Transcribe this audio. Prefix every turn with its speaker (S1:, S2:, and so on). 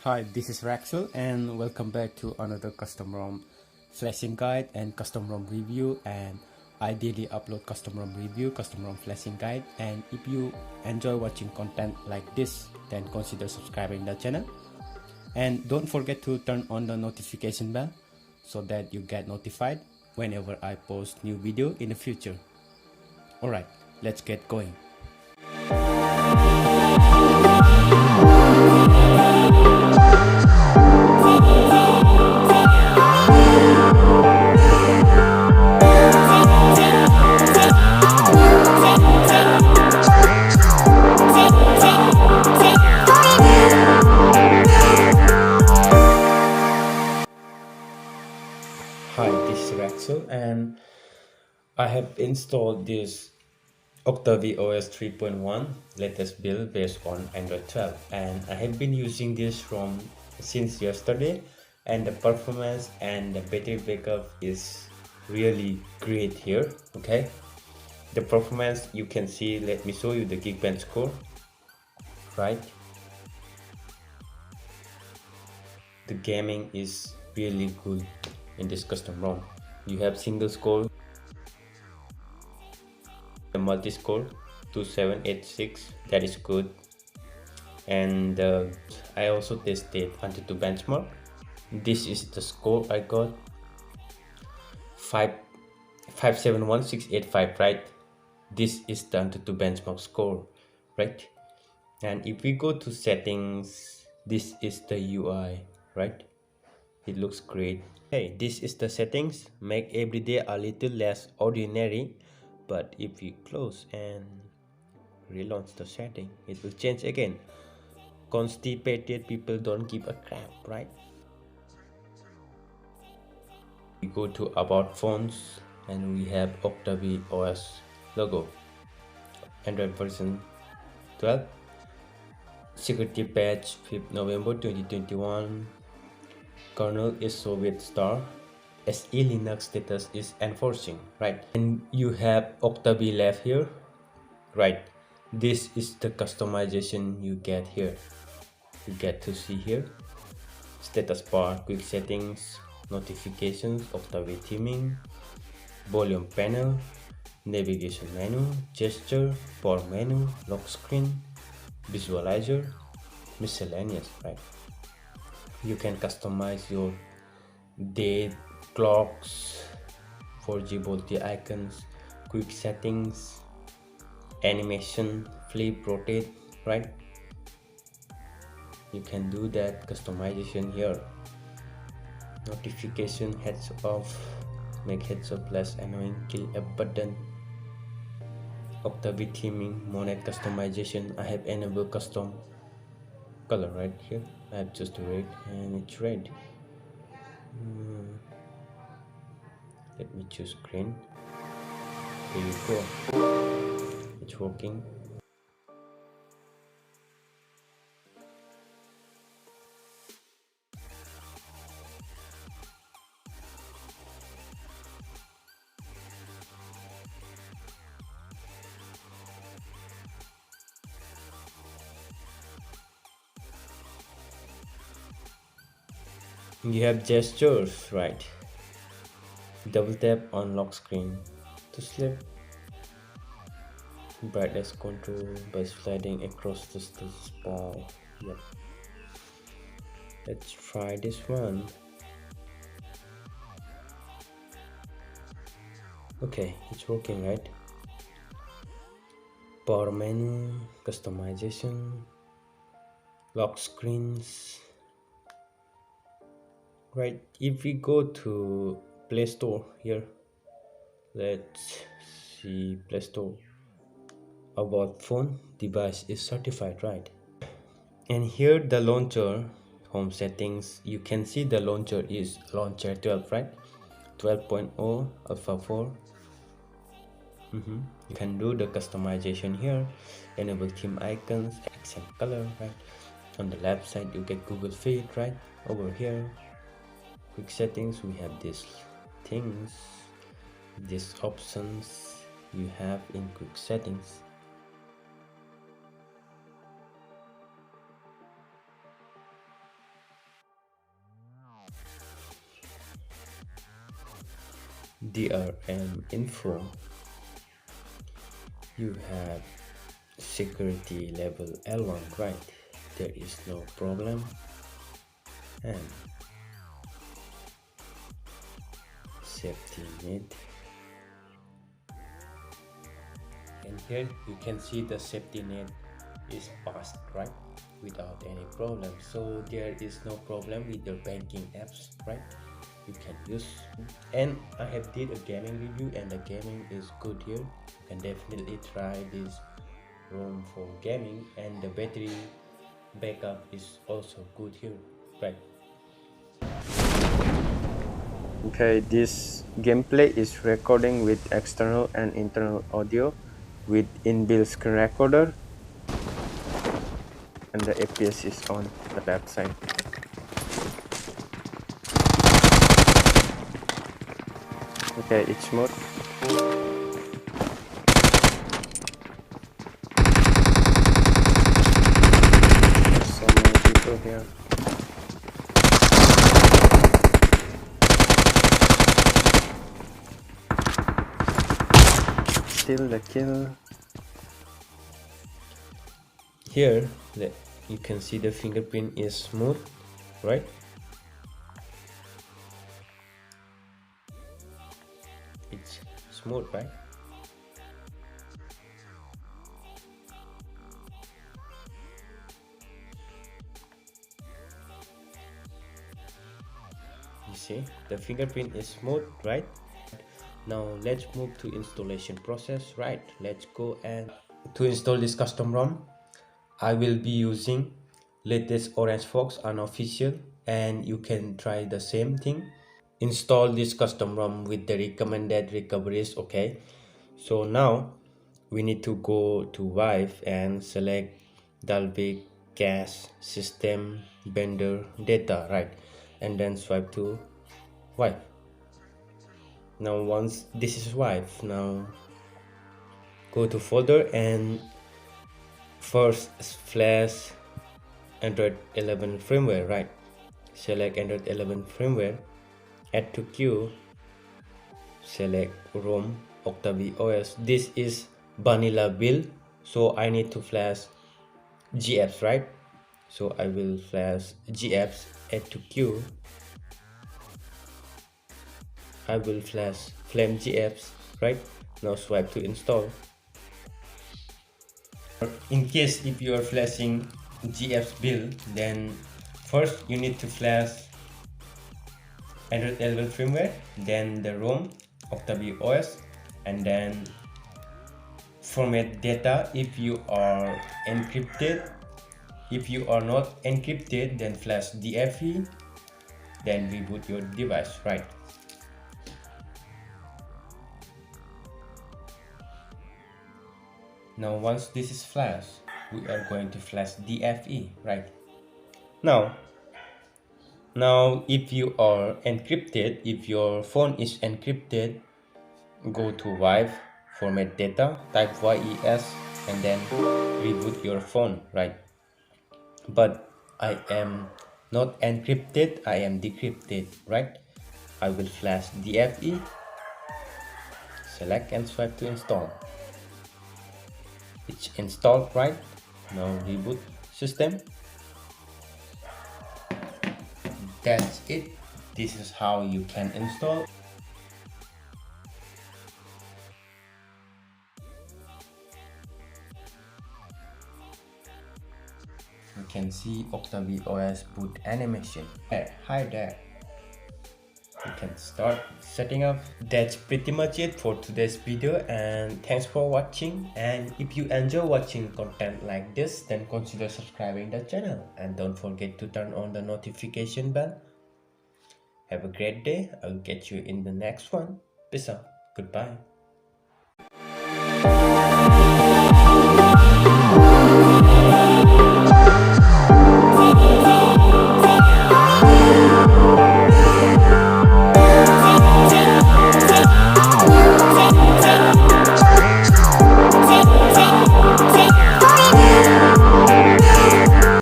S1: Hi, this is Raksil and welcome back to another custom ROM flashing guide and custom ROM review. And I daily upload custom ROM review, custom ROM flashing guide, and if you enjoy watching content like this, then consider subscribing the channel. And don't forget to turn on the notification bell so that you get notified whenever I post new video in the future. Alright, let's get going. Hi, this is Raksil and I have installed this OctaviOS 3.1 latest build based on Android 12, and I have been using this since yesterday, and the performance and the battery backup is really great here. Okay, the performance you can see, let me show you the Geekbench score. Right, the gaming is really good in this custom ROM. You have single score, the multi-score 2786, that is good. And I also tested Antutu benchmark. This is the score I got, 571685, right? This is the Antutu benchmark score, right? And if we go to settings, this is the UI, right? It looks great. Hey, this is the settings, make every day a little less ordinary. But if we close and relaunch the setting, it will change again. Constipated people don't give a crap, right? We go to about phones and we have OctaviOS logo, Android version 12, security patch 5th November 2021, kernel is Soviet star, SE Linux status is enforcing, right? And you have Octavi left here, right? This is the customization you get here. You get to see here status bar, quick settings, notifications, Octavi theming, volume panel, navigation menu, gesture, power menu, lock screen, visualizer, miscellaneous, right? You can customize your date, clocks, 4G VoLTE icons, quick settings, animation, flip, rotate, right? You can do that customization here. Notification heads off, make heads up less annoying, kill a button. Octavi theming, monet customization, I have enabled custom color right here. I have just red and it's red. Let me choose green. There you go, it's working. You have gestures, right? Double tap on lock screen to sleep. Brightness control by sliding across the status bar. Yep. Let's try this one. Okay, it's working, right? Power menu, customization, lock screens. Right, if we go to Play Store here, let's see Play Store. About phone, device is certified, right? And here the launcher, home settings, you can see the launcher is launcher 12, right? 12.0 alpha 4. You can do the customization here, enable theme icons, accent color, right? On the left side you get Google Feed, right? Over here, quick settings, we have these things, these options you have in quick settings. DRM info, you have security level L1, right? There is no problem. And safety net, and here you can see the safety net is passed, right, without any problem. So there is no problem with your banking apps, right? You can use. And I have did a gaming review and the gaming is good here. You can definitely try this ROM for gaming, and the battery backup is also good here, right? Okay, this gameplay is recording with external and internal audio with inbuilt screen recorder, and the FPS is on the left side. Okay, it's smooth. There's so many people here. Still the kill. Here you can see the fingerprint is smooth, right? It's smooth, right? You see the fingerprint is smooth, right? Now let's move to installation process, right? Let's go. And to install this custom ROM, I will be using latest Orange Fox unofficial, and you can try the same thing. Install this custom ROM with the recommended recoveries. Okay, so now we need to go to Vive and select Dalvik cache system vendor data, right? And then swipe to Vive. Now once this is Vive, now go to folder and first flash Android 11 firmware, right? Select Android 11 firmware, add to queue, select ROM OctaviOS. This is vanilla build, so I need to flash GApps, right? So I will flash GApps, add to queue. I will flash Flame GApps, right? Now swipe to install. In case if you are flashing GApps build, then first you need to flash Android 11 firmware, then the ROM OctaviOS, and then format data if you are encrypted. If you are not encrypted, then flash DFE, then reboot your device, right? Now once this is flashed, we are going to flash DFE, right? Now if you are encrypted, if your phone is encrypted, go to Vive, format data, type YES, and then reboot your phone, right? But I am not encrypted, I am decrypted, right? I will flash DFE, select and swipe to install. It's installed, right? Now reboot system. That's it. This is how you can install. You can see OctaviOS boot animation. Hi there. You can start setting up. That's pretty much it for today's video, and thanks for watching. And if you enjoy watching content like this, then consider subscribing the channel, and don't forget to turn on the notification bell. Have a great day. I'll catch you in the next one. Peace out. Goodbye.